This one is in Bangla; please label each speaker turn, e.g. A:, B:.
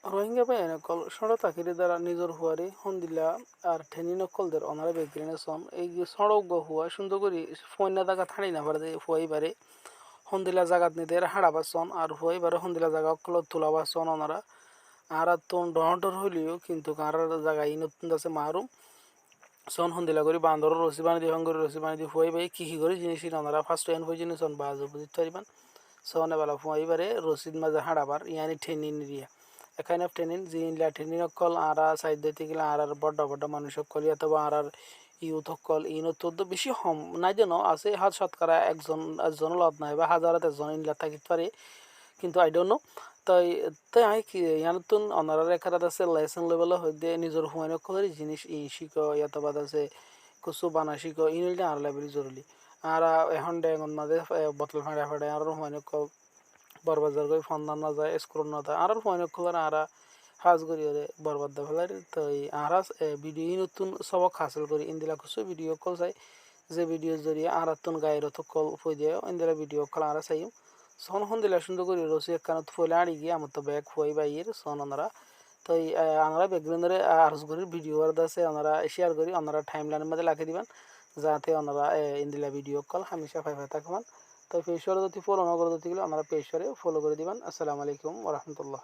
A: রোহিঙ্গা বাহিনীসকল ষড়তাকিরি দ্বারা নিজের হুয়ারি হন্দিলা আর ঠেনি নকলদের অনারা বেগরিনে সন এই সড়ক হুয়া সুন্দর করে ফয়না জায়গা থানি না পারে হুয়াই বারে হন্দিলা জাগাত নিদের হাড়াবার সন আর হুয়াই বারে হন্দিলা জায়গা অকল তোলাবার সন ওনারা আর তো ডর হইলেও কিন্তু কার জায়গায় নতুন আছে মারুম সন হন্দিলা করে বান্দর রসি বানি দিয়ে ভাঙ্গরি রসি বানি দিয়ে হুয়াই বাই কি করে জিনিস ওনারা ফার্স্ট এন হয়ে জিনিস বাজ বুঝতে পারিবান সনে বালা হুয়াই বারে রসিদ মাঝে হাড়াবার ইয়ানি ঠেনি নিরিয়া এখানে ট্রেনিং জিনিলা ট্রেনিং অকল আরা সাইড দিতে গেলে আর বড় বড় মানুষ সকল অথবা আর ইউথ সকল ইনত বেশি হম নাই যেন আছে হাত শতকরা একজন লাভ নাই বা হাজারত একজন ইনলা থাকিতে পারে কিন্তু আই ডোন্ট নো তাই তাই আই কি ইয়ানতুন অনারার একারাত আছে লেসন লেভেল হইতে নিজের হুয়াইন সকলের জিনিস ই শিখ অথবা আছে কিছু বানা শিখ ইনলটা আর লেভেল জরুরি আর এখন ডেঙ্গন মাঝে বোতল ফাঁড়া ফাঁড়া আর হুয়াইন বরবাজার করে ফন্দান না যায় স্ক্রোল না যায় আর ফোন খোলার আরা হাজ করি ওরে বরবাদ দা ফেলার তো এই আরা ভিডিও নতুন সবক হাসিল করি ইন্দিলা কিছু ভিডিও কল চাই যে ভিডিও জরিয়ে আর তুন গায়ের তো কল ফই দিয়ে ইন্দিলা ভিডিও কল আরা চাই সন হন দিলা সুন্দর করি রসি একখান ফইলে আড়ি গিয়ে আমার তো ব্যাগ ফই বাইয়ের সন ওনারা তো এই আমরা ব্যাকগ্রাউন্ডে আরজ করি ভিডিও আছে ওনারা শেয়ার করি ওনারা টাইম লাইনের মধ্যে লাগিয়ে দিবেন যাতে ওনারা ইন্দিলা ভিডিও কল হামেশা ফাইফা থাকবেন তো পেশরে যদি ফলো না করে দিতে গেলে আমরা পেশরে ফলো করে দিবেন আসসালামু আলাইকুম ওয়া রাহমাতুল্লাহ